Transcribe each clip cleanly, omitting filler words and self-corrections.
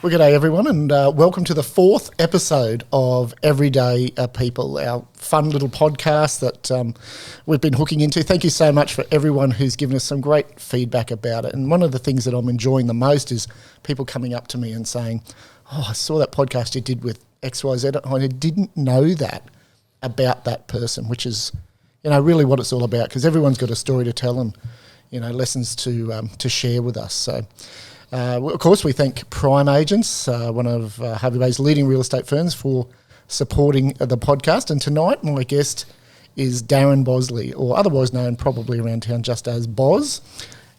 Well, g'day everyone, and welcome to the fourth episode of Everyday People, our fun little podcast that we've been hooking into. Thank you so much for everyone who's given us some great feedback about it. And one of the things that I'm enjoying the most is people coming up to me and saying, "Oh, I saw that podcast you did with XYZ. I didn't know that about that person," which is, really what it's all about, because everyone's got a story to tell and, lessons to share with us. So. Of course, we thank Prime Agents, one of Harvey Bay's leading real estate firms, for supporting the podcast. And tonight, my guest is Darren Bosley, or otherwise known probably around town just as Boz.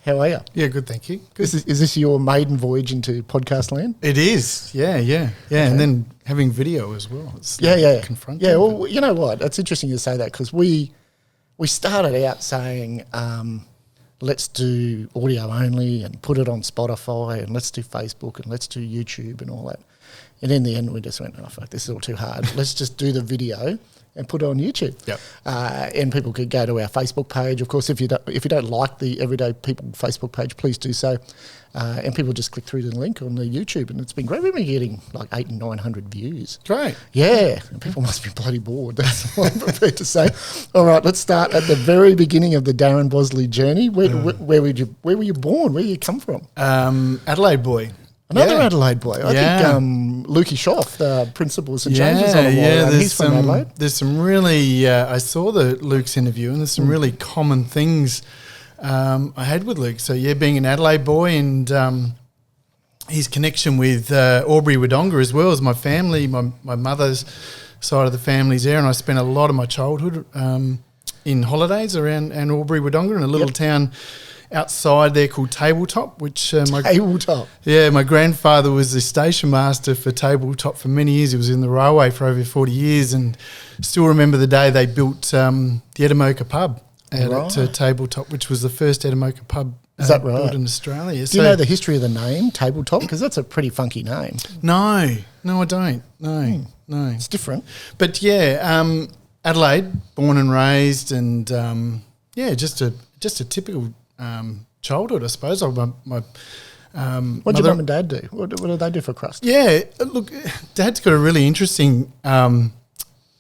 How are you? Yeah, good, thank you. Good. Is this your maiden voyage into podcast land? It is, yeah. Okay. And then having video as well. It's confronting. Yeah, well, you know what? It's interesting you say that, because we started out saying... let's do audio only and put it on Spotify, and let's do Facebook and let's do YouTube and all that. And in the end, we just went, oh, fuck, this is all too hard. Let's just do the video and put it on YouTube. Yep. And people could go to our Facebook page. Of course, if you don't like the Everyday People Facebook page, please do so. And people just click through the link on the YouTube, and it's been great. We've been getting like 800 and 900 views. Great. Yeah, and people must be bloody bored. That's what I'm prepared to say. All right, let's start at the very beginning of the Darren Bosley journey. Where were you born? Where did you come from? Adelaide boy. Another Adelaide boy. I think Lukey Schoff, the principal of St James, was on a while. He's from Adelaide. There's some really, I saw Luke's interview, and there's some really common things I had with Luke. So, being an Adelaide boy, and his connection with Albury Wodonga as well as my family, my mother's side of the family's there, and I spent a lot of my childhood in holidays around Albury Wodonga in a little town outside there called Tabletop, which Tabletop. My grandfather was the station master for Tabletop for many years. He was in the railway for over 40 years, and still remember the day they built the Ep004 pub at Tabletop, which was the first Ep004 pub built in Australia. Do you know the history of the name Tabletop? Because that's a pretty funky name. No, I don't. No. It's different. But Adelaide, born and raised, and just a typical childhood, I suppose. What did your mum and dad do? What did they do for crust? Yeah, look, Dad's got a really interesting...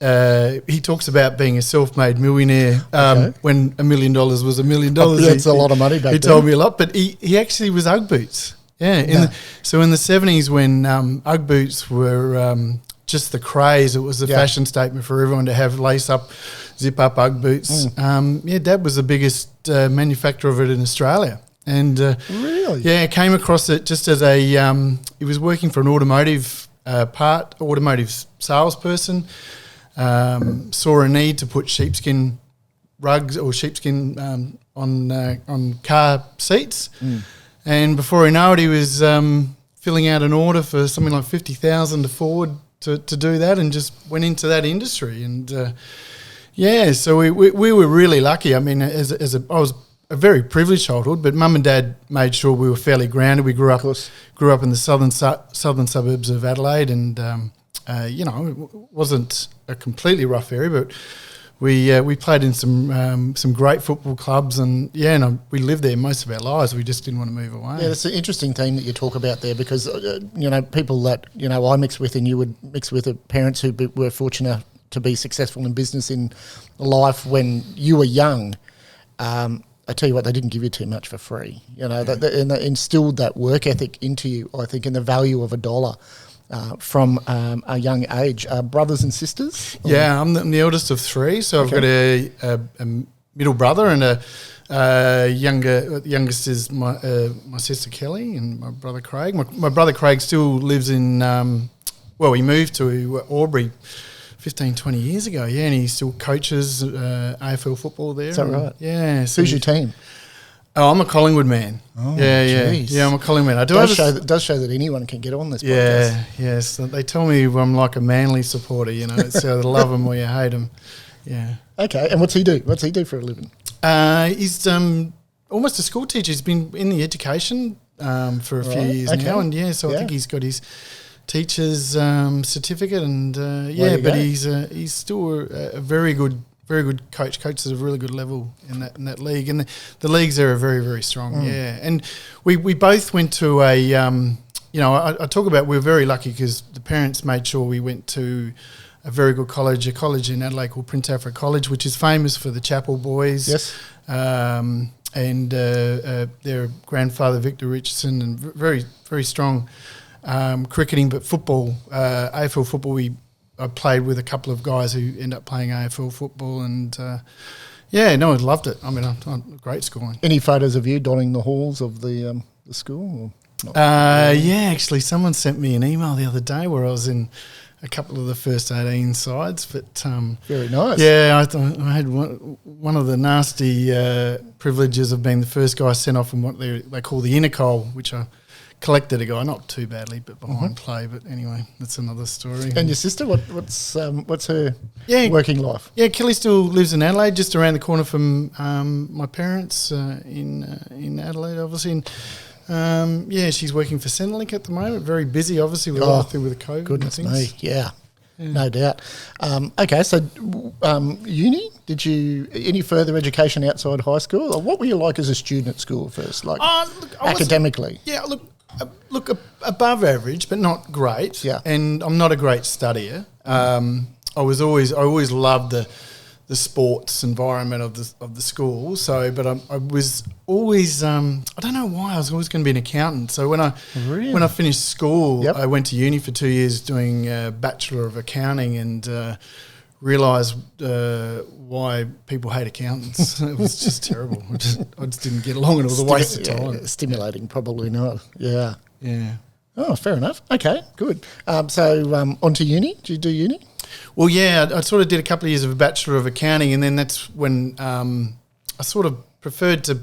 he talks about being a self-made millionaire when $1 million was $1 million. That's a lot of money back then. He told me a lot, but he actually was Ugg boots. So in the 70s, when Ugg boots were just the craze, it was the fashion statement for everyone to have lace-up, zip-up Ugg boots. Dad was the biggest manufacturer of it in Australia. And really? Yeah, came across it just as he was working for an automotive salesperson. Saw a need to put sheepskin rugs or sheepskin on car seats, and before he knew it, he was filling out an order for something like 50,000 to Ford to do that, and just went into that industry. And so we were really lucky. I mean, I was a very privileged childhood, but Mum and Dad made sure we were fairly grounded. We grew up in the southern suburbs of Adelaide, and it wasn't a completely rough area, but we played in some great football clubs, and we lived there most of our lives. We just didn't want to move away. Yeah, that's an interesting theme that you talk about there, because people that I mix with and you would mix with are parents who were fortunate to be successful in business in life when you were young. I tell you what, they didn't give you too much for free. And they instilled that work ethic into you, I think, and the value of a dollar. From a young age. Brothers and sisters? Yeah, I'm the eldest of three, so I've got a middle brother and a youngest is my sister Kelly and my brother Craig. My brother Craig still lives in, he moved to Albury 15, 20 years ago, and he still coaches AFL football there. Is that right? Yeah. So who's your team? Oh, I'm a Collingwood man. Oh, yeah, I'm a Collingwood man. It does show that anyone can get on this podcast. Yeah, yes. They tell me I'm like a Manly supporter, It's either love him or you hate him. Yeah. Okay, and what's he do? What's he do for a living? He's almost a school teacher. He's been in the education for a few years now, and I think he's got his teacher's certificate, and he's still a very good coach. Coaches at a really good level in that league, and the leagues there are very, very strong. And we both went to I talk about we're very lucky because the parents made sure we went to a very good college, a college in Adelaide called Prince Alfred College, which is famous for the Chapel boys. Yes. And their grandfather, Victor Richardson, and very, very strong cricketing, but football, AFL football, I played with a couple of guys who end up playing AFL football, and I loved it. I mean, great schooling. Any photos of you donning the halls of the school? Or not? Actually, someone sent me an email the other day where I was in a couple of the first 18 sides, but very nice. Yeah, I had one of the nasty privileges of being the first guy sent off in what they call the inner coal, which I collected a guy, not too badly, but behind play. But anyway, that's another story. And your sister, what's her working life? Yeah, Kelly still lives in Adelaide, just around the corner from my parents in Adelaide, obviously. And, she's working for Centrelink at the moment. Very busy, obviously, with everything with the COVID. Goodness and things. me, yeah. No doubt. Okay, so uni, did you any further education outside high school? Or what were you like as a student at school first, like academically? Look, above average, but not great. Yeah. And I'm not a great studier. I always loved the sports environment of the school. So, but I was always I don't know why I was always going to be an accountant. So when I finished school, I went to uni for 2 years doing a Bachelor of Accounting and realised why people hate accountants. It was just terrible. I just didn't get along, and it was a waste of time. Stimulating, probably not. Yeah. Yeah. Oh, fair enough. Okay, good. So on to uni. Did you do uni? Well, yeah, I sort of did a couple of years of a Bachelor of Accounting, and then that's when I sort of preferred to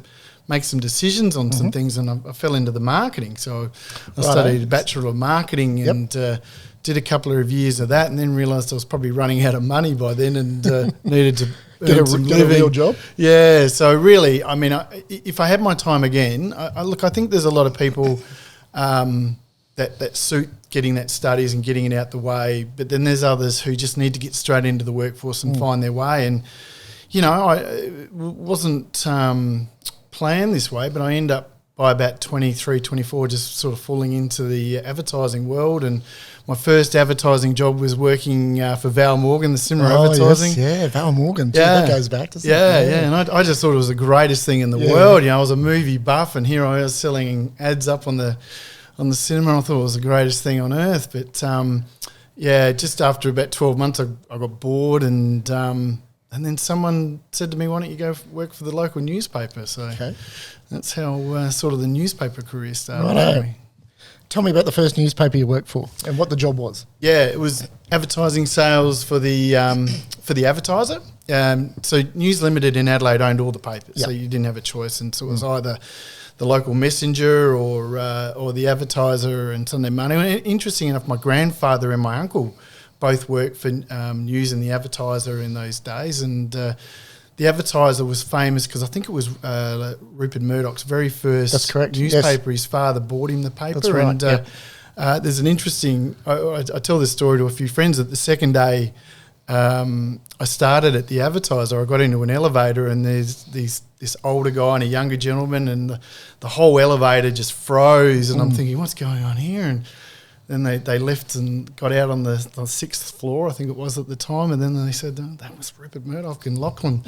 make some decisions on some things, and I fell into the marketing. So I studied a Bachelor of Marketing and did a couple of years of that, and then realised I was probably running out of money by then and needed to get a real job. Yeah, so really, I mean, if I had my time again, I think there's a lot of people that suit getting that studies and getting it out the way, but then there's others who just need to get straight into the workforce and find their way. And, I wasn't planned this way, but I end up by about 23, 24 just sort of falling into the advertising world. And my first advertising job was working for Val Morgan, the cinema advertising. Yes, yeah, Val Morgan. Gee, that goes back, doesn't it? Yeah. And I just thought it was the greatest thing in the world. I was a movie buff, and here I was selling ads up on the cinema. I thought it was the greatest thing on earth. But, just after about 12 months, I got bored, and then someone said to me, why don't you go work for the local newspaper? So that's how sort of the newspaper career started. Right. Tell me about the first newspaper you worked for and what the job was. Yeah, it was advertising sales for the advertiser. So News Limited in Adelaide owned all the papers, so you didn't have a choice. And so it was either the local messenger or the advertiser and Sunday Monday. And interesting enough, my grandfather and my uncle both worked for News and the Advertiser in those days. And the Advertiser was famous because I think it was Rupert Murdoch's very first newspaper. His father bought him the paper. That's right. And there's an interesting, I tell this story to a few friends, that the second day I started at the Advertiser, I got into an elevator, and there's this older guy and a younger gentleman, and the whole elevator just froze, and I'm thinking, what's going on here? And then they left and got out on the sixth floor, I think it was at the time, and then they said, oh, that was Rupert Murdoch in Lachlan.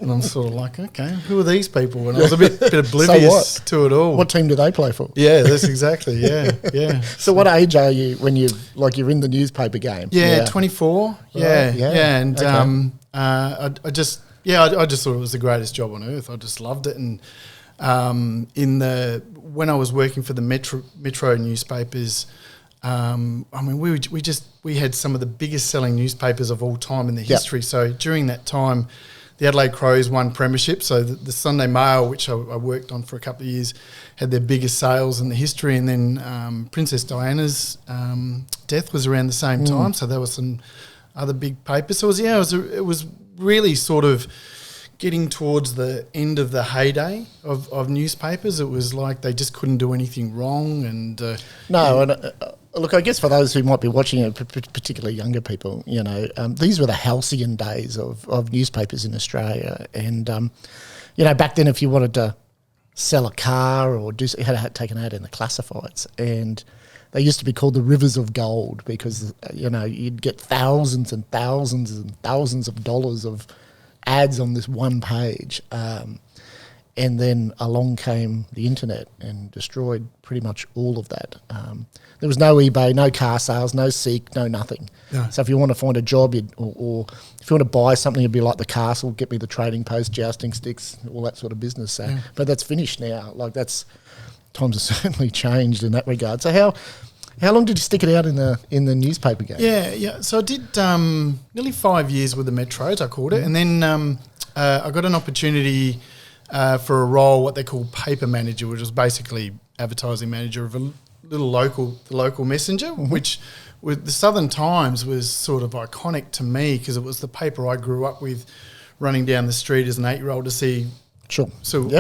And I'm sort of like, okay, who are these people? And I was a bit oblivious to it all. What team do they play for? Yeah, that's exactly, yeah. So what age are you when you're in the newspaper game? Yeah, 24, and I just thought it was the greatest job on earth. I just loved it. And when I was working for the Metro newspapers, we had some of the biggest selling newspapers of all time in the history. So during that time, the Adelaide Crows won premiership. So the Sunday Mail, which I worked on for a couple of years, had their biggest sales in the history. And then Princess Diana's death was around the same time. So there were some other big papers. So it was really sort of getting towards the end of the heyday of newspapers. It was like they just couldn't do anything wrong. And look, I guess for those who might be watching it, particularly younger people, these were the halcyon days of newspapers in Australia. And, back then if you wanted to sell a car or you had to take an ad in the classifieds. And they used to be called the rivers of gold because, you'd get thousands and thousands and thousands of dollars of ads on this one page. And then along came the internet and destroyed pretty much all of that. There was no eBay, no car sales, no Seek, no nothing. No. So if you want to find a job or if you want to buy something, it'd be like the castle, get me the trading post, jousting sticks, all that sort of business. So, But that's finished now. Like times have certainly changed in that regard. So how long did you stick it out in the newspaper game? Yeah. So I did nearly 5 years with the Metros, I called it. And then I got an opportunity for a role, what they call paper manager, which was basically advertising manager of a little local messenger, which with the Southern Times was sort of iconic to me because it was the paper I grew up with, running down the street as an 8-year-old to see how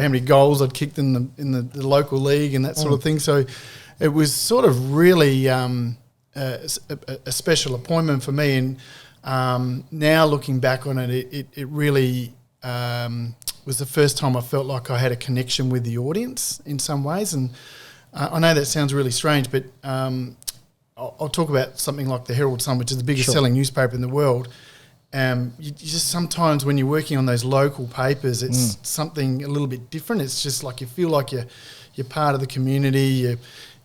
many goals I'd kicked in the local league and that sort of thing. So it was sort of really a special appointment for me. And now looking back on it, it really was the first time I felt like I had a connection with the audience in some ways. And I know that sounds really strange, but I'll talk about something like the Herald Sun, which is the biggest selling newspaper in the world. You just sometimes when you're working on those local papers, it's something a little bit different. It's just like you feel like you're part of the community.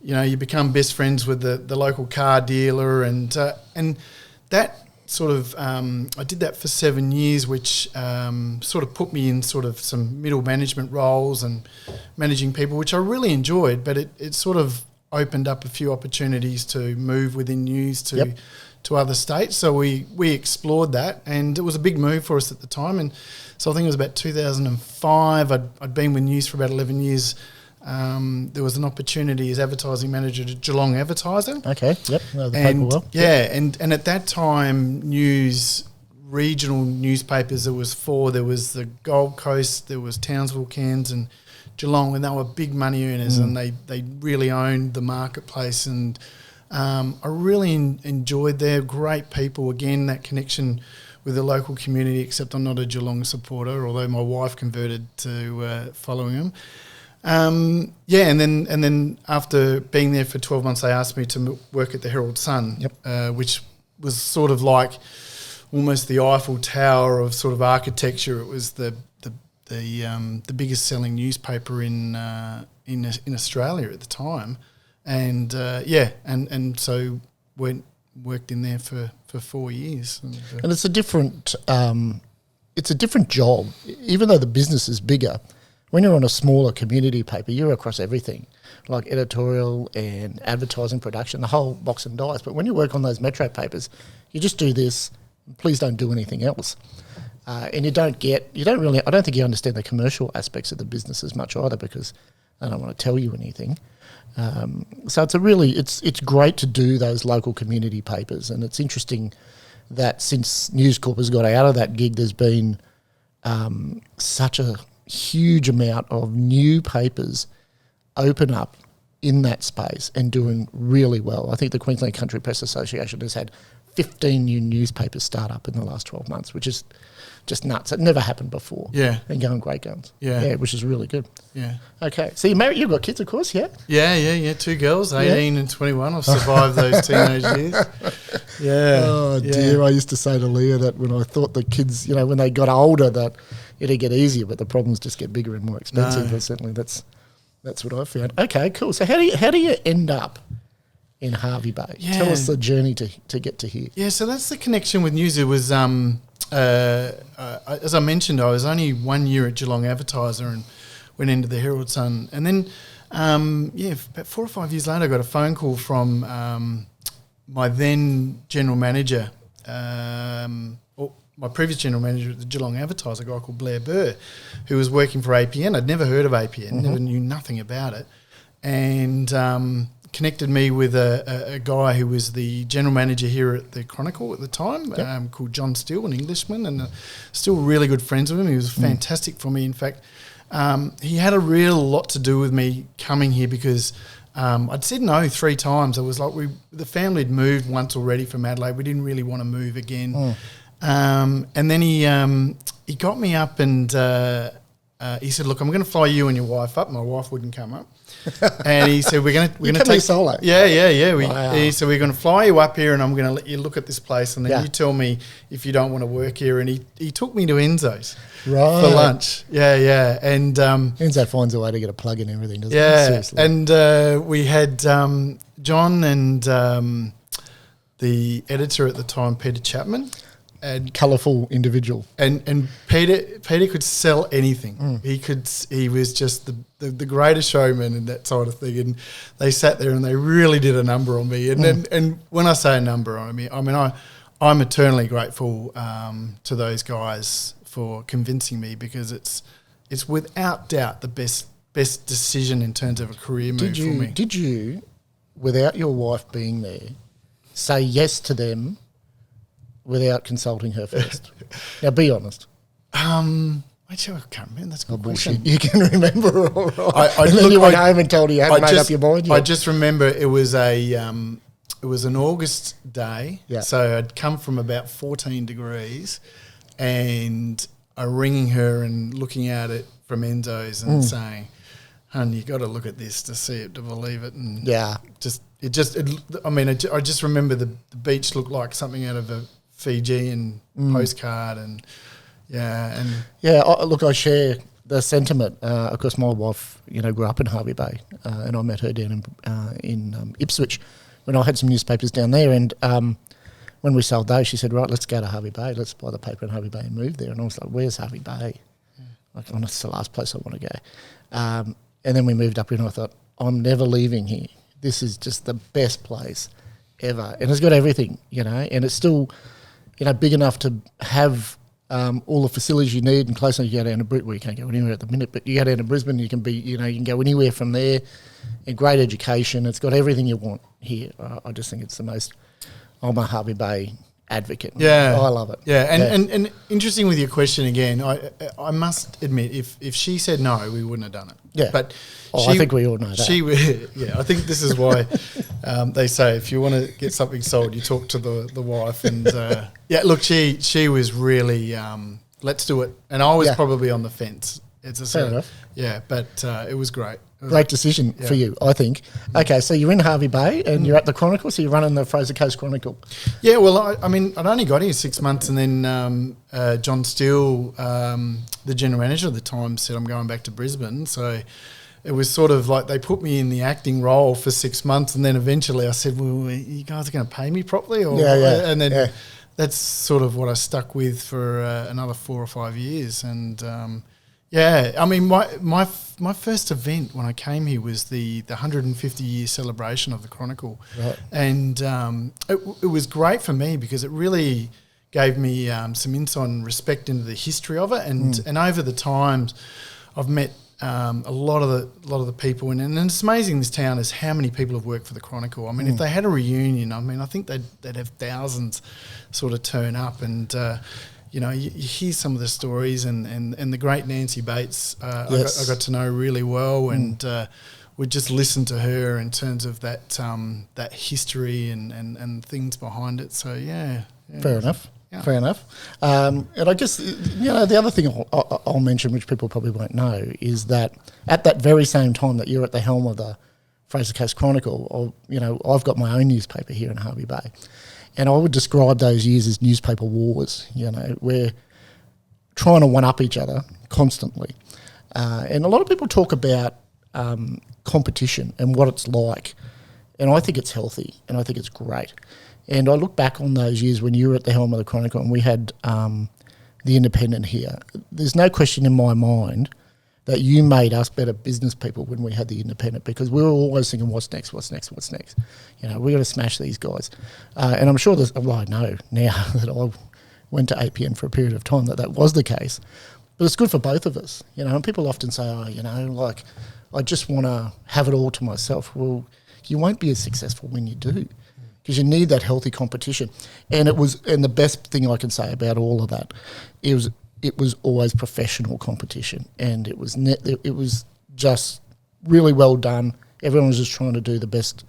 You become best friends with the local car dealer, and that sort of I did that for 7 years, which sort of put me in sort of some middle management roles and managing people, which I really enjoyed. But it sort of opened up a few opportunities to move within news to other states. So we explored that, and it was a big move for us at the time. And so I think it was about 2005. I'd been with news for about 11 years. There was an opportunity as advertising manager to Geelong Advertiser. Okay, yep, know the paper well. Yeah, and at that time, regional newspapers, there was 4. There was the Gold Coast, there was Townsville, Cairns and Geelong, and they were big money earners, and they really owned the marketplace. And I really enjoyed their great people. Again, that connection with the local community, except I'm not a Geelong supporter, although my wife converted to following them. And then after being there for 12 months, they asked me to work at the Herald Sun, which was sort of like almost the Eiffel Tower of sort of architecture. It was the biggest selling newspaper in Australia at the time, and so worked in there for 4 years. And it's a different job, even though the business is bigger. When you're on a smaller community paper, you're across everything, like editorial and advertising production, the whole box and dice. But when you work on those metro papers, you just do this. Please don't do anything else. And I don't think you understand the commercial aspects of the business as much either, because I don't want to tell you anything. So it's great to do those local community papers. And it's interesting that since News Corp has got out of that gig, there's been such a huge amount of new papers open up in that space and doing really well. I think the Queensland Country Press Association has had 15 new newspapers start up in the last 12 months, which is just nuts. It never happened before. Yeah. And going great guns. Yeah. Which is really good. Yeah. Okay. So you're married, you've got kids, of course, yeah? Yeah. 2 girls, 18 and 21. I've survived those teenage years. Yeah. Oh, dear. I used to say to Leah that when I thought the kids, when they got older, that it'd get easier, but the problems just get bigger and more expensive. No. But certainly that's what I found. Okay, cool. So how do you end up in Hervey Bay? Yeah. Tell us the journey to get to here. Yeah, so that's the connection with news. It was, as I mentioned, I was only 1 year at Geelong Advertiser and went into the Herald Sun. And then, about 4 or 5 years later, I got a phone call from my then general manager, my previous general manager at the Geelong Advertiser, a guy called Blair Burr, who was working for APN. I'd never heard of APN, never knew nothing about it, and connected me with a guy who was the general manager here at the Chronicle at the time, called John Steele, an Englishman, and still really good friends with him. He was fantastic for me. In fact, he had a real lot to do with me coming here because I'd said no 3 times. It was like the family had moved once already from Adelaide. We didn't really want to move again. And then he got me up and he said, "Look, I'm going to fly you and your wife up." My wife wouldn't come up, and he said, "We're going to take solo." Yeah. Wow. He said, "We're going to fly you up here, and I'm going to let you look at this place, and then Yeah. you tell me if you don't want to work here." And he took me to Enzo's Right. for lunch. Yeah, and Enzo finds a way to get a plug in everything, doesn't he? yeah, Seriously. and we had John and the editor at the time, Peter Chapman. And Colourful individual. And Peter could sell anything. He was just the greatest showman and that sort of thing. And they sat there and they really did a number on me. And when I say a number on me, I'm eternally grateful to those guys for convincing me, because it's without doubt the best decision in terms of a career move for me. Did you, without your wife being there, say yes to them without consulting her first? Now, be honest. Actually, I can't remember. That's a good question. Bullshit. You can remember all right. I And then you went home and told her you hadn't made up your mind yet. I just remember it was an August day. Yeah. So I'd come from about 14 degrees, and I'm ringing her and looking at it from Enzo's and saying, "Hun, you got to look at this to see it, to believe it." And Yeah. I just remember the beach looked like something out of a Fijian postcard, and Look, I share the sentiment. Of course, my wife, grew up in Hervey Bay, and I met her down in Ipswich when I had some newspapers down there. And when we sold those, she said, "Right, let's go to Hervey Bay. Let's buy the paper in Hervey Bay and move there." And I was like, "Where's Hervey Bay?" Like, oh, that's the last place I want to go. And then we moved up here, and I thought, I'm never leaving here. This is just the best place ever, and it's got everything, and it's still, big enough to have all the facilities you need, and close enough. You go down to Brisbane. Well, you can't go anywhere at the minute, but you go down to Brisbane, you can be, you can go anywhere from there. And great education. It's got everything you want here. I just think it's the most. I'm a Hervey Bay advocate. Yeah, I love it. Yeah, and interesting with your question again. I must admit, if she said no, we wouldn't have done it. Yeah, but I think we all know that. I think this is why they say if you want to get something sold, you talk to the wife. And look, she was really let's do it, and I was probably on the fence. Fair enough. Yeah, but it was great. Great decision for you, I think. Okay, so you're in Hervey Bay and you're at the Chronicle, so you're running the Fraser Coast Chronicle. Yeah, well, I'd only got here 6 months, and then John Steele, the general manager at the time, said I'm going back to Brisbane. So it was sort of like they put me in the acting role for 6 months, and then eventually I said, well, you guys are going to pay me properly? Or, and then that's sort of what I stuck with for another 4 or 5 years. And my first event when I came here was the 150-year celebration of the Chronicle. Right. And it was great for me because it really gave me some insight and respect into the history of it. And over the times, I've met a lot of the people, and it's amazing this town is how many people have worked for the Chronicle. I mean, if they had a reunion, I think they'd have thousands sort of turn up, and you hear some of the stories, and the great Nancy Bates, I got to know really well, and would just listen to her in terms of that history and things behind it. So Fair enough. Yeah. Fair enough. And I guess the other thing I'll mention, which people probably won't know, is that at that very same time that you're at the helm of the Fraser Coast Chronicle, I've got my own newspaper here in Hervey Bay. And I would describe those years as newspaper wars. We're trying to one-up each other constantly. And a lot of people talk about competition and what it's like. And I think it's healthy, and I think it's great. And I look back on those years when you were at the helm of the Chronicle and we had the Independent here. There's no question in my mind that you made us better business people when we had the Independent, because we were always thinking, what's next? We're going to smash these guys. And I'm sure I know now that I went to APN for a period of time that was the case. But it's good for both of us, and people often say, I just want to have it all to myself. Well, you won't be as successful when you do, because you need that healthy competition. And the best thing I can say about all of that is it was always professional competition, and it was just really well done. Everyone was just trying to do the best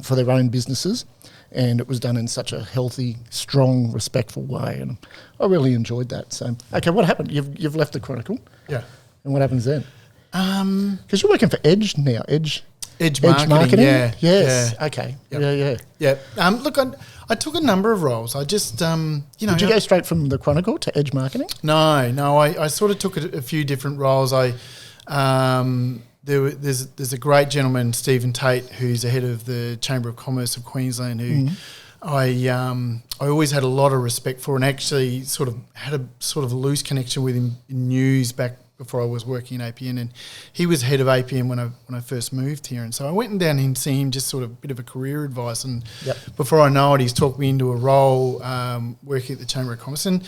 for their own businesses, and it was done in such a healthy, strong, respectful way, and I really enjoyed that. So, okay, what happened? You've left the Chronicle. Yeah. Yeah. And what happens then? Because you're working for Edge now. Edge marketing. Yeah. Yes. Yeah. Okay. Yep. Yeah. Look, I took a number of roles. I just, Did you go straight from the Chronicle to Edge Marketing? No. I sort of took a few different roles. There's a great gentleman, Stephen Tate, who's the head of the Chamber of Commerce of Queensland, who I always had a lot of respect for, and actually sort of had a sort of loose connection with him in news back before I was working in APN, and he was head of APN when I first moved here, and so I went down and see him, just sort of a bit of a career advice, and before I know it, he's talked me into a role working at the Chamber of Commerce, and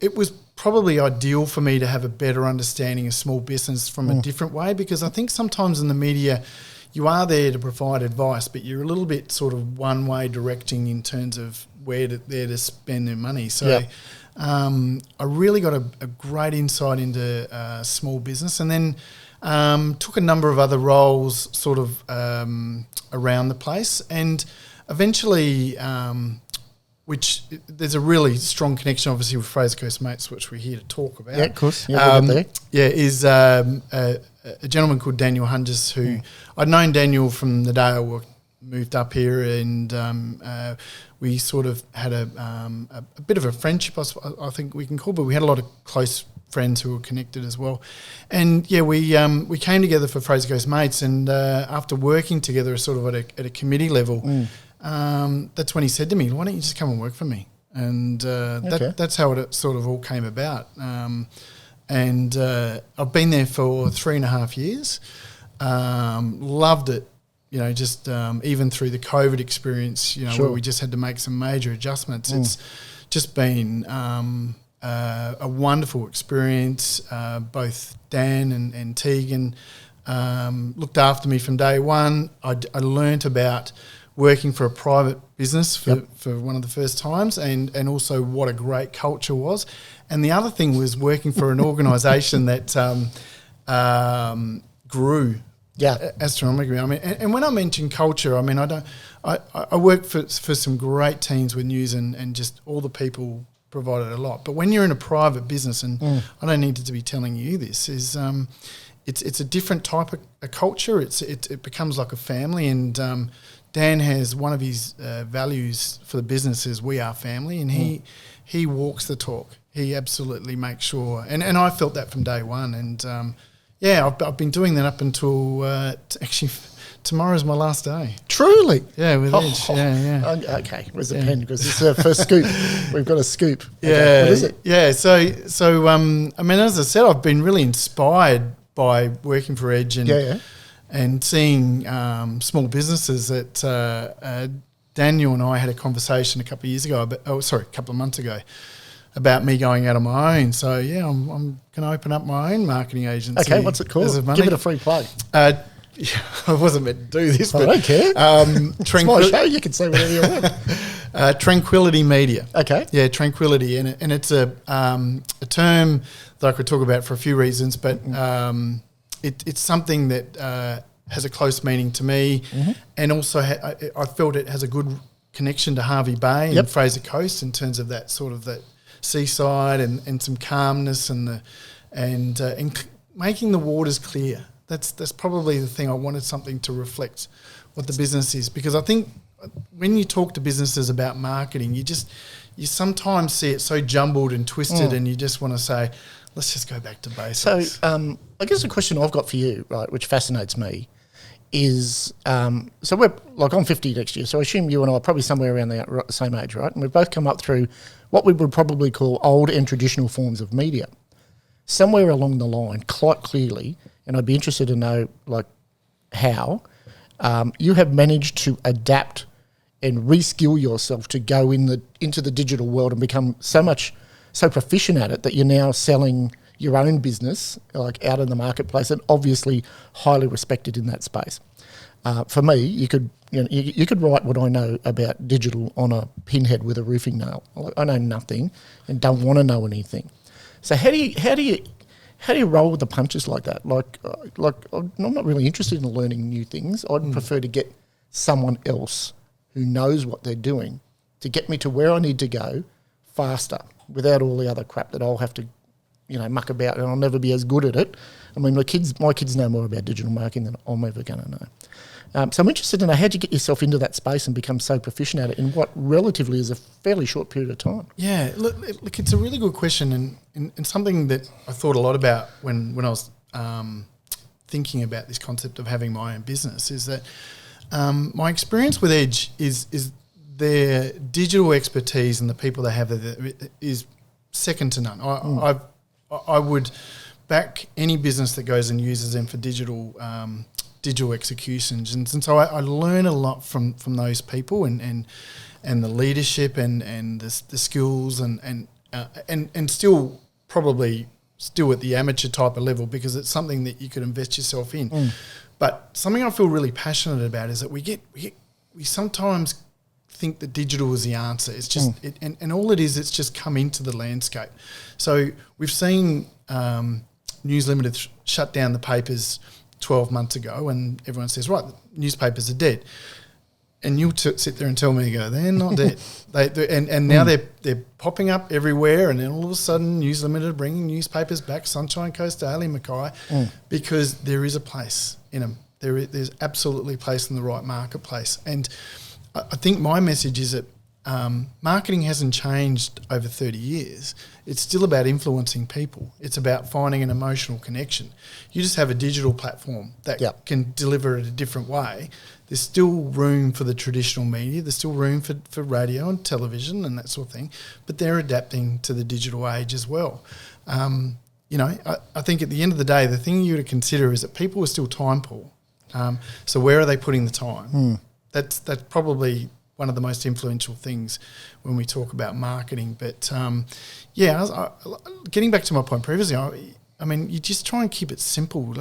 it was probably ideal for me to have a better understanding of small business from a different way, because I think sometimes in the media you are there to provide advice, but you're a little bit sort of one-way directing in terms of where to spend their money. So I really got a great insight into small business, and then took a number of other roles sort of around the place, and eventually which there's a really strong connection, obviously, with Fraser Coast Mates, which we're here to talk about. Yeah, of course. Yeah, we'll get there. Is a gentleman called Daniel Hunges, who I'd known Daniel from the day I moved up here, and we sort of had a bit of a friendship, I think we can call, but we had a lot of close friends who were connected as well. And we came together for Fraser Coast Mates, and after working together sort of at a committee level, that's when he said to me, "Why don't you just come and work for me?" And that's how it sort of all came about. And I've been there for 3.5 years. Loved it, just even through the COVID experience, where we just had to make some major adjustments. It's just been a wonderful experience. Both Dan and Tegan looked after me from day one. I learnt about working for a private business for one of the first times, and also what a great culture was. And the other thing was working for an organisation that grew astronomically. I mean, and when I mention culture, I mean I work for some great teams with news, and just all the people provided a lot. But when you're in a private business, and I don't need to be telling you this, is it's a different type of a culture. It becomes like a family, and Dan has one of his values for the business is we are family, and he walks the talk. He absolutely makes sure, and I felt that from day one. And I've been doing that up until actually tomorrow's my last day. Truly? Yeah, with Edge. Yeah. Okay, where's the pen? Because this is our first scoop. We've got a scoop. Yeah. Okay. What is it? Yeah. So I mean, as I said, I've been really inspired by working for Edge, and seeing small businesses that Daniel and I had a conversation a couple of months ago, about me going out on my own. So I'm going to open up my own marketing agency. Okay, what's it called? Give it a free plug. I wasn't meant to do this, but I don't care. It's my show. You can say whatever you want. Tranquility Media. Okay. Yeah, Tranquility, and it's a term that I could talk about for a few reasons, but it's something that has a close meaning to me, and also I felt it has a good connection to Hervey Bay and Fraser Coast in terms of that sort of that seaside and some calmness and making the waters clear. That's probably the thing. I wanted something to reflect what the business is, because I think when you talk to businesses about marketing, you sometimes see it so jumbled and twisted, and you just want to say, let's just go back to basics. So I guess the question I've got for you, right, which fascinates me, is so we're like, I'm 50 next year, so I assume you and I are probably somewhere around the same age, right? And we've both come up through what we would probably call old and traditional forms of media. Somewhere along the line, quite clearly, and I'd be interested to know like how you have managed to adapt and reskill yourself to go into the digital world and become so proficient at it that you're now selling your own business like out in the marketplace, and obviously highly respected in that space. For me, you could write what I know about digital on a pinhead with a roofing nail. I know nothing and don't want to know anything. So how do you roll with the punches like that? Like I'm not really interested in learning new things. I'd prefer to get someone else who knows what they're doing to get me to where I need to go faster, without all the other crap that I'll have to muck about and I'll never be as good at it. I mean, my kids know more about digital marketing than I'm ever going to know. So I'm interested to know, how'd you get yourself into that space and become so proficient at it in what relatively is a fairly short period of time? Yeah, look, it's a really good question and something that I thought a lot about when I was thinking about this concept of having my own business is that my experience with Edge is their digital expertise and the people they have is second to none. I would back any business that goes and uses them for digital executions, and so I learn a lot from those people and the leadership and the skills and still probably at the amateur type of level because it's something that you could invest yourself in. But something I feel really passionate about is that we sometimes think that digital is the answer. It's just and all it is, it's just come into the landscape. So we've seen News Limited shut down the papers 12 months ago, and everyone says, right, the newspapers are dead. And you'll sit there and tell me, they're not dead. And now they're popping up everywhere, and then all of a sudden News Limited are bringing newspapers back, Sunshine Coast Daily, Mackay, because there is a place in them. There's absolutely a place in the right marketplace. And I think my message is that marketing hasn't changed over 30 years. It's still about influencing people. It's about finding an emotional connection. You just have a digital platform that can deliver it a different way. There's still room for the traditional media. There's still room for radio and television and that sort of thing, but they're adapting to the digital age as well. I think at the end of the day, the thing you to consider is that people are still time poor. So where are they putting the time? That's probably one of the most influential things when we talk about marketing. But getting back to my point previously, I mean, you just try and keep it simple.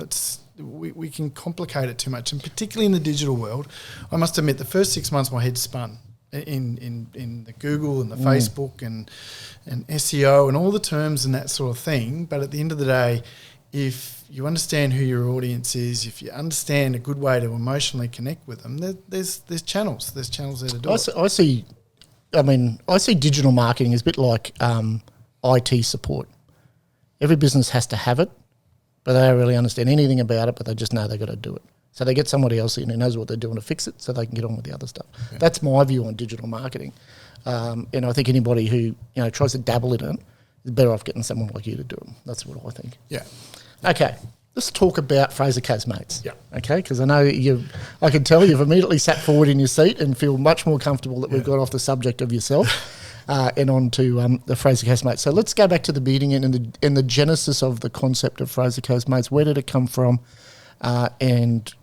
We can complicate it too much, and particularly in the digital world, I must admit the first 6 months my head spun in the Google and the Facebook and SEO and all the terms and that sort of thing. But at the end of the day, if you understand who your audience is, if you understand a good way to emotionally connect with them, there's channels. There's channels there to do it. I see digital marketing as a bit like IT support. Every business has to have it, but they don't really understand anything about it, but they just know they've got to do it. So they get somebody else in who knows what they're doing to fix it so they can get on with the other stuff. Yeah. That's my view on digital marketing. And I think anybody who tries to dabble in it is better off getting someone like you to do it. That's what I think. Yeah. Okay, let's talk about Fraser Coast Mates. Yeah. Okay, because I know I can tell you've immediately sat forward in your seat and feel much more comfortable that we've got off the subject of yourself and on to the Fraser Coast Mates. So let's go back to the beginning and the genesis of the concept of Fraser Coast Mates. Where did it come from? And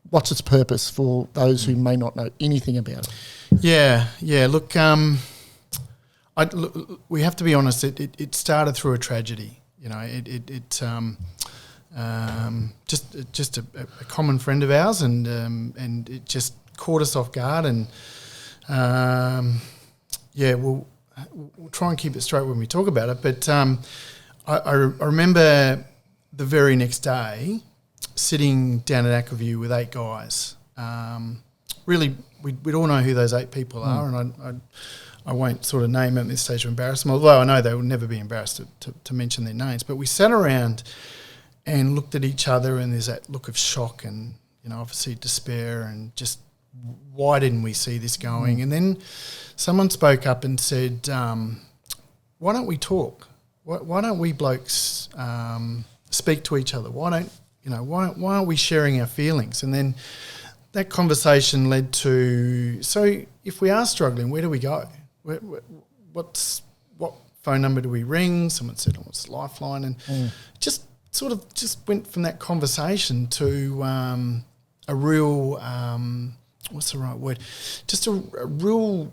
what's its purpose for those who may not know anything about it? Yeah. Look, we have to be honest. It started through a tragedy. Just a common friend of ours, and it just caught us off guard. And we'll try and keep it straight when we talk about it. But I remember the very next day sitting down at Aquaview with 8 guys. Really, we'd all know who those 8 people are, and I won't sort of name them at this stage to embarrass them, although I know they will never be embarrassed to mention their names. But we sat around and looked at each other, and there's that look of shock and, obviously despair and just why didn't we see this going? And then someone spoke up and said, why don't we talk? Why don't we blokes speak to each other? Why aren't we sharing our feelings? And then that conversation led to, so if we are struggling, where do we go? What phone number do we ring? Someone said, what's Lifeline? And just went from that conversation to a real, what's the right word? Just a real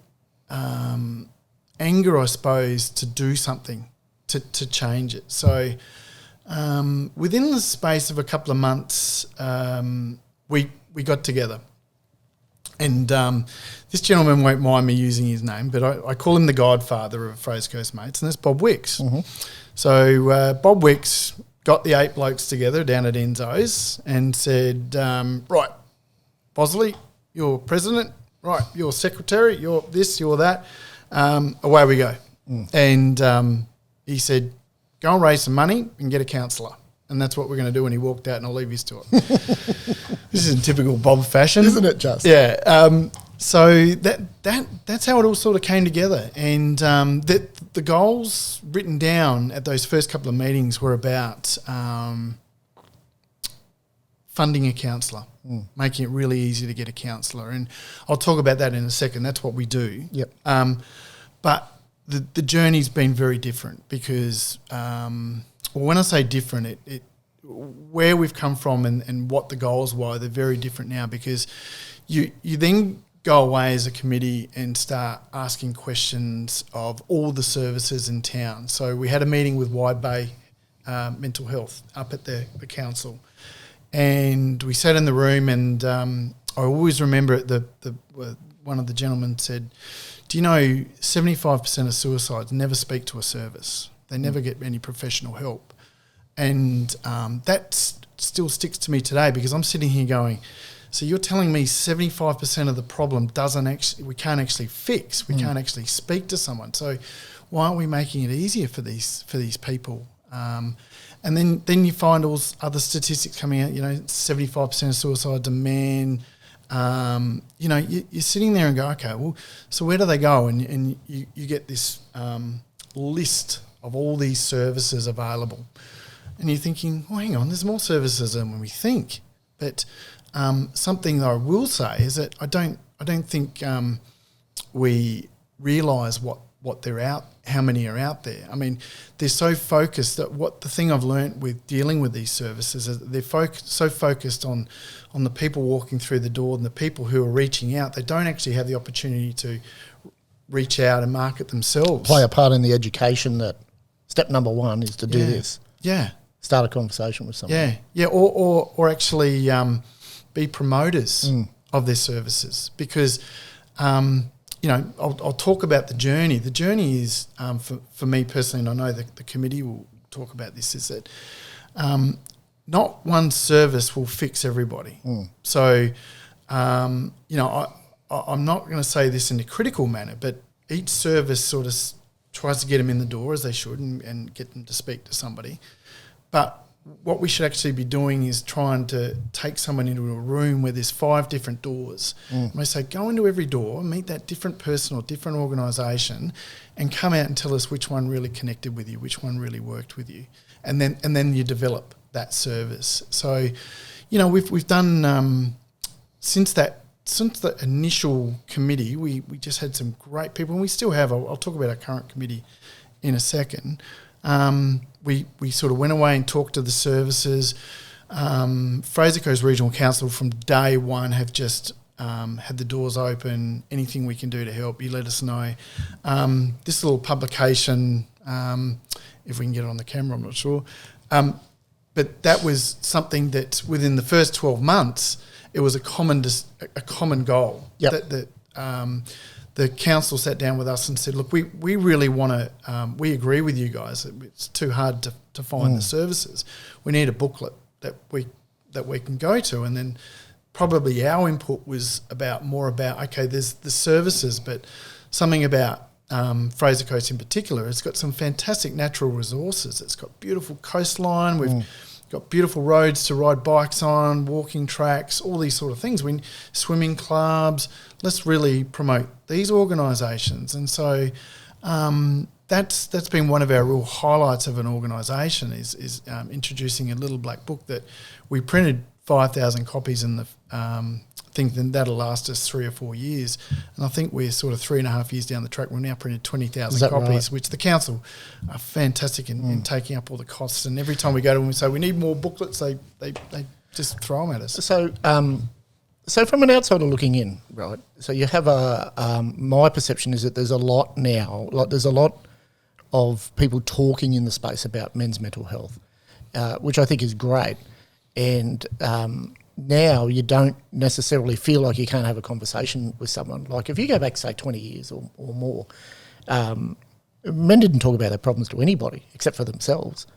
anger, I suppose, to do something, to change it. So within the space of a couple of months, we got together. And this gentleman won't mind me using his name, but I call him the godfather of Fraser Coast Mates, and that's Bob Wicks. So Bob Wicks got the 8 blokes together down at Enzo's and said, right, Bosley, you're president, right, you're secretary, you're this, you're that, away we go. And he said, go and raise some money and get a counsellor. And that's what we're going to do. And he walked out and I'll leave you to it. This is in typical Bob fashion. Isn't it just? Yeah. So that's how it all sort of came together. And the goals written down at those first couple of meetings were about funding a counsellor, making it really easy to get a counsellor. And I'll talk about that in a second. That's what we do. Yep. But the journey's been very different because, when I say different, where we've come from and what the goals were, they're very different now because you then go away as a committee and start asking questions of all the services in town. So we had a meeting with Wide Bay Mental Health up at the council, and we sat in the room, and I always remember one of the gentlemen said, do you know 75% of suicides never speak to a service? They never get any professional help. And that still sticks to me today because I'm sitting here going, so you're telling me 75% of the problem we can't actually fix. We can't actually speak to someone. So why aren't we making it easier for these people? And then you find all other statistics coming out, 75% of suicides are men. You're sitting there and go, okay, well, so where do they go? And you get this list of all these services available. And you're thinking, well, hang on, there's more services than we think. But something that I will say is that I don't think we realise what they're out, how many are out there. I mean, they're so focused that the thing I've learnt with dealing with these services is that they're so focused on the people walking through the door and the people who are reaching out. They don't actually have the opportunity to reach out and market themselves. Play a part in the education that step number one is to do this. Yeah. Start a conversation with someone. Yeah. Yeah. Or actually be promoters of their services because, I'll talk about the journey. The journey is, for me personally, and I know the committee will talk about this, is that not one service will fix everybody. So, I'm not going to say this in a critical manner, but each service sort of tries to get them in the door as they should and get them to speak to somebody. But what we should actually be doing is trying to take someone into a room where there's 5 different doors. And we say, go into every door, meet that different person or different organisation and come out and tell us which one really connected with you, which one really worked with you. And then you develop that service. So, we've done, since the initial committee, we just had some great people, and we still have. I'll talk about our current committee in a second. We sort of went away and talked to the services. Fraser Coast Regional Council from day one have just had the doors open. Anything we can do to help, you let us know. This little publication, if we can get it on the camera, I'm not sure. But that was something that within the first 12 months, it was a common goal. Yep. That the council sat down with us and said, look, we really want to, we agree with you guys. It's too hard to find the services. We need a booklet that we can go to. And then probably our input was more about, okay, there's the services, but something about Fraser Coast in particular. It's got some fantastic natural resources. It's got beautiful coastline. We've got beautiful roads to ride bikes on, walking tracks, all these sort of things. Swimming clubs. Let's really promote these organisations. And so that's been one of our real highlights of an organisation is introducing a little black book that we printed 5,000 copies in the think that'll last us 3 or 4 years. And I think we're sort of 3.5 years down the track. We've now printed 20,000 copies, right? Which the council are fantastic in taking up all the costs. And every time we go to them and say, we need more booklets, they just throw them at us. So from an outsider looking in, right, so you have my perception is that there's a lot now, there's a lot of people talking in the space about men's mental health, which I think is great. And now you don't necessarily feel like you can't have a conversation with someone. Like if you go back, say, 20 years or more, men didn't talk about their problems to anybody except for themselves.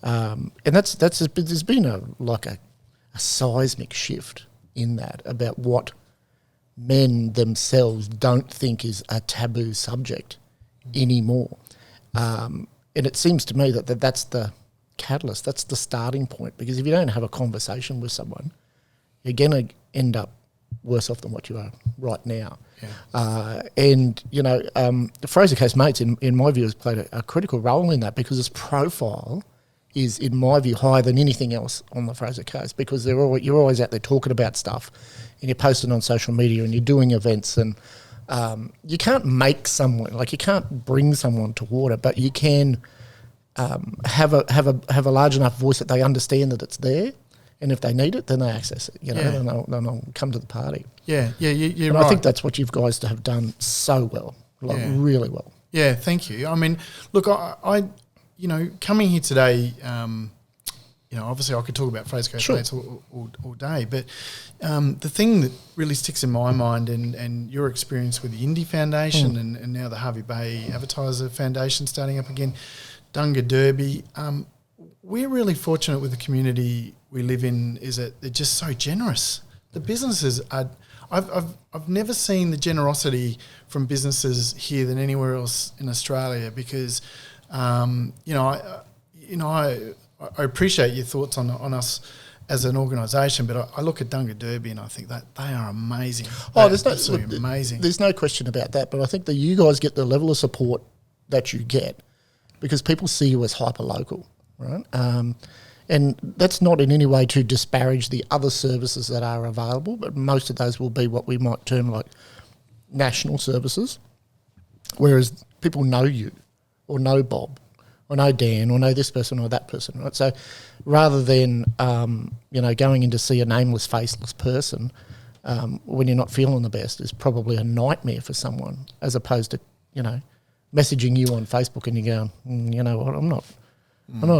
And there's been a seismic shift in that about what men themselves don't think is a taboo subject anymore. it seems to me that's the catalyst, that's the starting point, because if you don't have a conversation with someone, you're going to end up worse off than what you are right now. Yeah. The Fraser Coast Mates, in my view, has played a critical role in that, because its profile is, in my view, higher than anything else on the Fraser Coast, because you're always out there talking about stuff, and you're posting on social media, and you're doing events, and you can't make someone, like you can't bring someone to water, but you can have a large enough voice that they understand that it's there. And if they need it, then they access it. Then they'll come to the party. You're and right. I think that's what you guys have done so well, really well. Yeah, thank you. I mean, look, I coming here today, obviously I could talk about Fraser Coast Mates all day, but the thing that really sticks in my mind, and your experience with the Indie Foundation and now the Harvey Bay Advertiser Foundation starting up again, Dunga Derby, we're really fortunate with the community we live in, is that they're just so generous. The businesses are, I've never seen the generosity from businesses here than anywhere else in Australia, because, I appreciate your thoughts on us as an organisation, but I look at Dunga Derby and I think that they are amazing. Amazing. There's no question about that, but I think that you guys get the level of support that you get because people see you as hyper-local, right? And that's not in any way to disparage the other services that are available, but most of those will be what we might term like national services, whereas people know you or know Bob or know Dan or know this person or that person, right? So rather than, going in to see a nameless, faceless person when you're not feeling the best is probably a nightmare for someone, as opposed to, messaging you on Facebook and you going, you know what, I'm not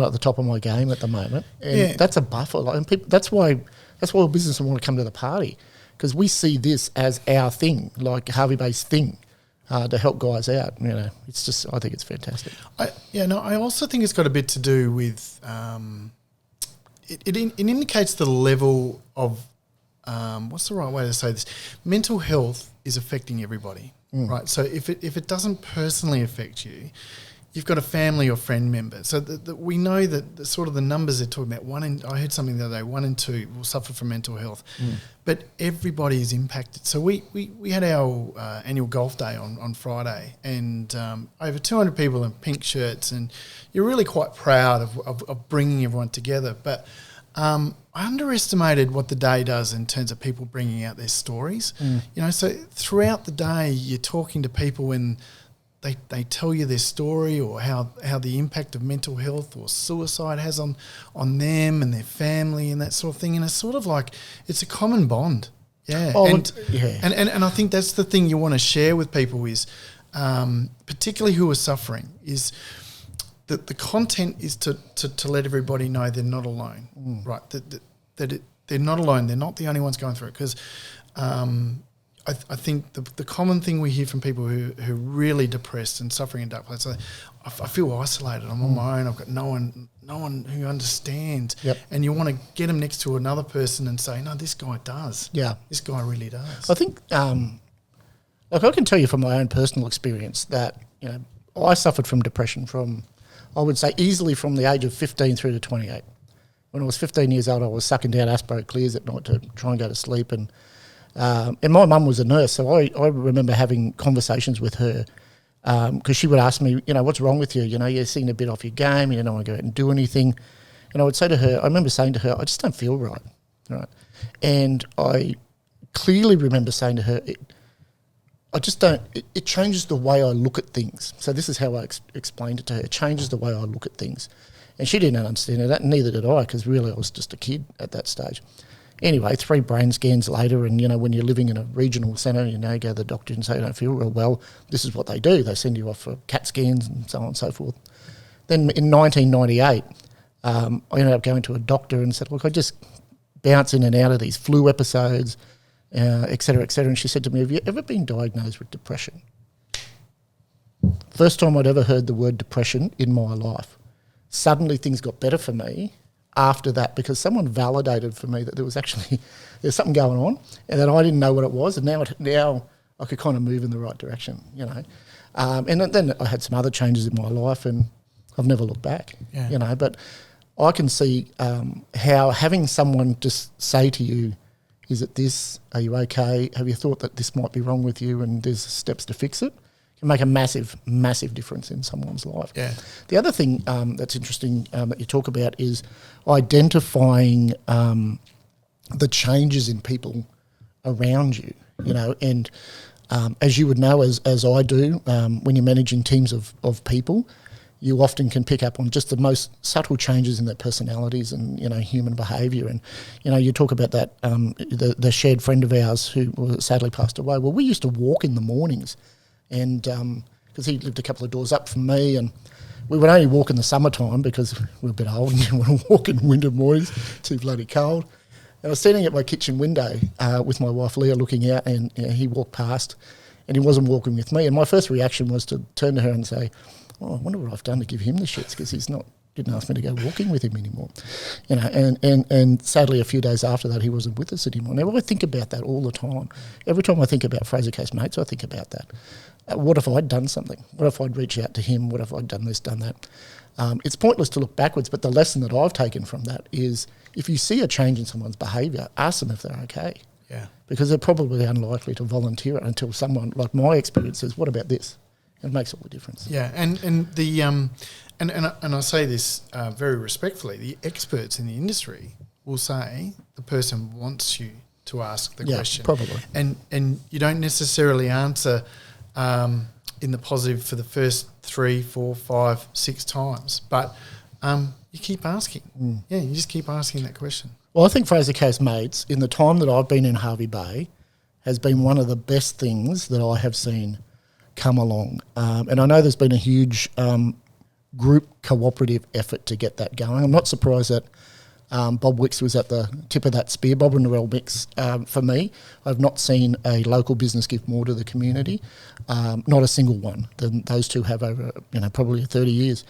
at the top of my game at the moment, and that's a buffer. Like, and people, that's why business want to come to the party, because we see this as our thing, like Harvey Bay's thing, to help guys out. It's just, I think it's fantastic. I also think it's got a bit to do with it indicates the level of what's the right way to say this? Mental health is affecting everybody, right? So if it doesn't personally affect you, you've got a family or friend member. So we know that the sort of the numbers they're talking about, I heard something the other day, 1 in 2 will suffer from mental health. But everybody is impacted. So we had our annual golf day on Friday, and over 200 people in pink shirts, and you're really quite proud of bringing everyone together. But I underestimated what the day does in terms of people bringing out their stories. So throughout the day you're talking to people and they tell you their story, or how the impact of mental health or suicide has on them and their family and that sort of thing. And it's sort of like it's a common bond. Yeah. And I think that's the thing you want to share with people is, particularly who are suffering, is that the content is to let everybody know they're not alone, right? That they're not alone. They're not the only ones going through it, because I think the common thing we hear from people who are really depressed and suffering in dark places, I feel isolated. I'm on my own. I've got no one who understands. Yep. And you want to get them next to another person and say, no, this guy does. Yeah. This guy really does. I think, I can tell you from my own personal experience that, I suffered from depression from, I would say, easily from the age of 15 through to 28. When I was 15 years old, I was sucking down Aspro Clears at night to try and go to sleep, and my mum was a nurse, so I remember having conversations with her because she would ask me, what's wrong with you? You're seeing a bit off your game, you don't want to go out and do anything. And I would say to her, I remember saying to her, I just don't feel right. And I clearly remember saying to her, it changes the way I look at things. So this is how I explained it to her. It changes the way I look at things. And she didn't understand that, and neither did I, because really I was just a kid at that stage. Anyway, 3 brain scans later, and, when you're living in a regional centre, you go to the doctor and say you don't feel real well, this is what they do. They send you off for CAT scans and so on and so forth. Then in 1998, I ended up going to a doctor and said, look, I just bounce in and out of these flu episodes, et cetera, et cetera. And she said to me, have you ever been diagnosed with depression? First time I'd ever heard the word depression in my life. Suddenly things got better for me after that, because someone validated for me that there's something going on, and that I didn't know what it was, and now I could kind of move in the right direction, And then I had some other changes in my life, and I've never looked back. Yeah. You know, but I can see how having someone just say to you, is it this? Are you okay? Have you thought that this might be wrong with you and there's steps to fix it? Can make a massive, massive difference in someone's life. Yeah. The other thing that's interesting that you talk about is identifying the changes in people around you, you know, and as you would know, as I do, when you're managing teams of people, you often can pick up on just the most subtle changes in their personalities and, you know, human behaviour. And, you know, you talk about that, the shared friend of ours who sadly passed away. Well, we used to walk in the mornings and because he lived a couple of doors up from me, and we would only walk in the summertime because we're a bit old and we want to walk in winter mornings, too bloody cold. And I was sitting at my kitchen window with my wife Leah looking out, and you know, he walked past and he wasn't walking with me. And my first reaction was to turn to her and say, oh, I wonder what I've done to give him the shits, because didn't ask me to go walking with him anymore. You know, and sadly a few days after that he wasn't with us anymore. Now I think about that all the time. Every time I think about Fraser Case Mates, I think about that. What if I'd done something? What if I'd reached out to him? What if I'd done this, done that? It's pointless to look backwards, but the lesson that I've taken from that is if you see a change in someone's behaviour, ask them if they're okay. Yeah. Because they're probably unlikely to volunteer it until someone, like my experience, says, what about this? It makes all the difference. Yeah, and the and I say this very respectfully, the experts in the industry will say the person wants you to ask the question. Probably. And you don't necessarily answer in the positive for the first 3, 4, 5, 6 times, but you keep asking. Yeah, you just keep asking that question. Well, I think Fraser Case Mates, in the time that I've been in Hervey Bay, has been one of the best things that I have seen come along. And I know there's been a huge group cooperative effort to get that going. I'm not surprised that Bob Wicks was at the tip of that spear. Bob and Narelle Wicks, for me, I've not seen a local business give more to the community, not a single one. Those two have over, you know, probably 30 years.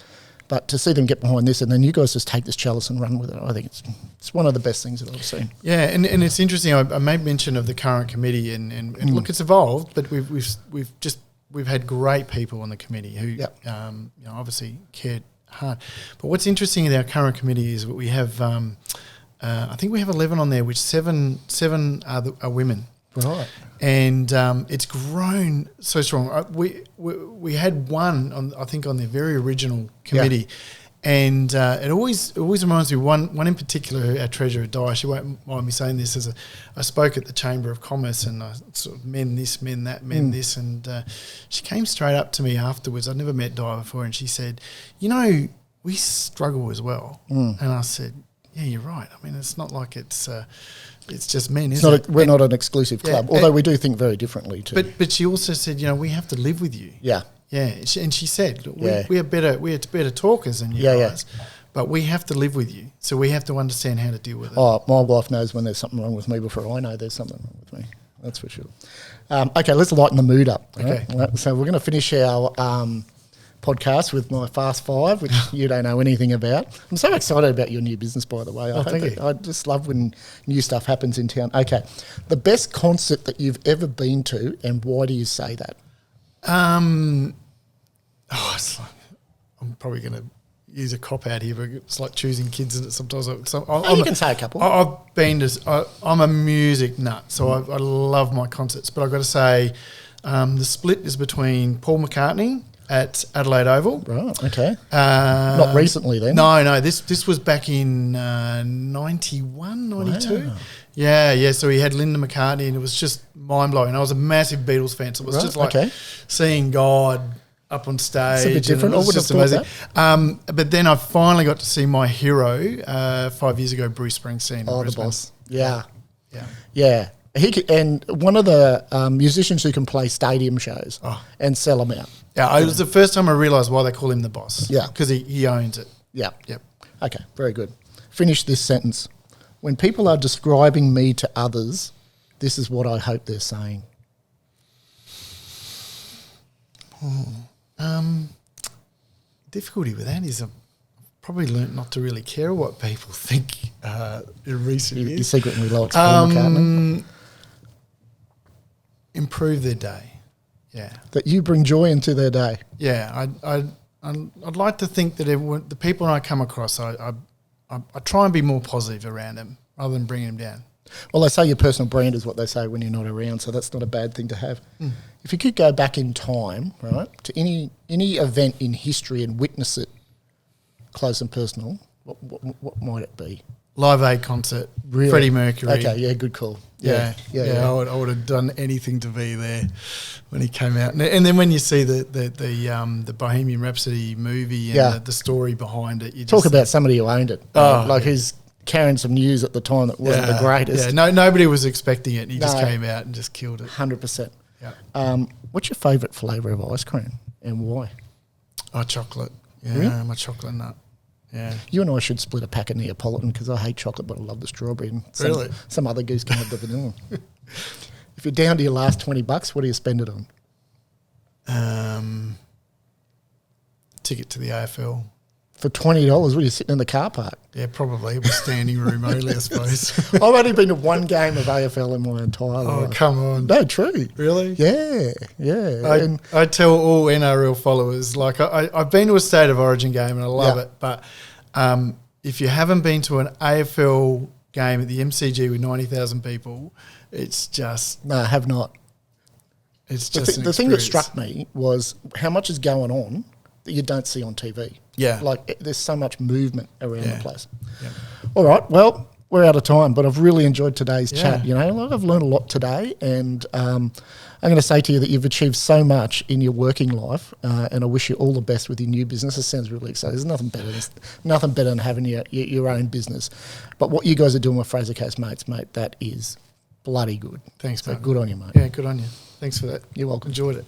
But to see them get behind this and then you guys just take this chalice and run with it, I think it's one of the best things that I've seen. Yeah, and it's interesting. I made mention of the current committee, and look, it's evolved, but we've had great people on the committee who you know, obviously cared hard. But what's interesting in our current committee is we have I think we have 11 on there, which seven are women. Right. And it's grown so strong. We had one on, I think, on the very original committee, and it always reminds me one in particular. Our treasurer, Di, she won't mind me saying this. I spoke at the Chamber of Commerce, and I sort of men this, men that, men this, and she came straight up to me afterwards. I'd never met Di before, and she said, "You know, we struggle as well." And I said, "Yeah, you're right. I mean, it's not like it's just men, is it? We're not an exclusive club, although we do think very differently too." But she also said, you know, we have to live with you. Yeah. Yeah, and she said, look, we are better talkers than you guys, but we have to live with you, so we have to understand how to deal with it. Oh, my wife knows when there's something wrong with me before I know there's something wrong with me. That's for sure. Okay, let's lighten the mood up. Okay. Right? So we're going to finish our podcast with my Fast Five, which you don't know anything about. I'm so excited about your new business, by the way. Thank you. I just love when new stuff happens in town. Okay, the best concert that you've ever been to, and why do you say that? It's like, I'm probably going to use a cop out here, but it's like choosing kids, and sometimes You can say a couple. I've been to. I'm a music nut, so I love my concerts. But I've got to say, the split is between Paul McCartney at Adelaide Oval. Right. Okay. Not recently, then. No. This was back in 91, 92. Wow. Yeah. So he had Linda McCartney, and it was just mind blowing. I was a massive Beatles fan, so it was just like seeing God up on stage. It's a bit different. I would have thought amazing. But then I finally got to see my hero 5 years ago, Bruce Springsteen. Oh, the boss. Yeah. And one of the musicians who can play stadium shows and sell them out. Yeah, it was the first time I realised why they call him the boss. Yeah. Because he owns it. Yeah. Yep. Okay, very good. Finish this sentence. When people are describing me to others, this is what I hope they're saying. Difficulty with that is I've probably learnt not to really care what people think in recent years. You secretly like Paul McCartney. Improve their day. Yeah. That you bring joy into their day. Yeah. I'd like to think that the people I come across, I try and be more positive around them rather than bringing them down. Well, they say your personal brand is what they say when you're not around, so that's not a bad thing to have. If you could go back in time, right, to any event in history and witness it close and personal, what might it be? Live Aid concert, Really? Freddie Mercury. Okay, yeah, good call. Yeah. I would have done anything to be there when he came out. And then when you see the Bohemian Rhapsody movie and the story behind it, you Talk just about somebody who owned it. Who's carrying some news at the time that wasn't the greatest. Yeah, nobody was expecting it. He just came out and just killed it. 100%. Yeah. What's your favourite flavour of ice cream and why? Oh, chocolate. Yeah, Really? I'm a chocolate nut. Yeah. You and I should split a pack of Neapolitan because I hate chocolate, but I love the strawberry. And some other goose can have the vanilla. If you're down to your last $20, what do you spend it on? Ticket to the AFL. For $20, what are you sitting in the car park? Yeah, probably. It was standing room only, I suppose. I've only been to one game of AFL in my entire life. Oh, come on. No, true. Really? Yeah. I tell all NRL followers, like I've been to a State of Origin game and I love it, but if you haven't been to an AFL game at the MCG with 90,000 people, it's just... No, I have not. It's just the thing that struck me was how much is going on that you don't see on TV. Yeah. Like there's so much movement around the place. Yeah. All right, well, we're out of time, but I've really enjoyed today's chat. You know, like I've learned a lot today, and I'm going to say to you that you've achieved so much in your working life, and I wish you all the best with your new business. It sounds really exciting. There's nothing better than having your own business. But what you guys are doing with Fraser Coast Mates, mate, that is bloody good. Thanks, so mate. Good on you, mate. Yeah, good on you. Thanks for that. You're welcome. Enjoyed it.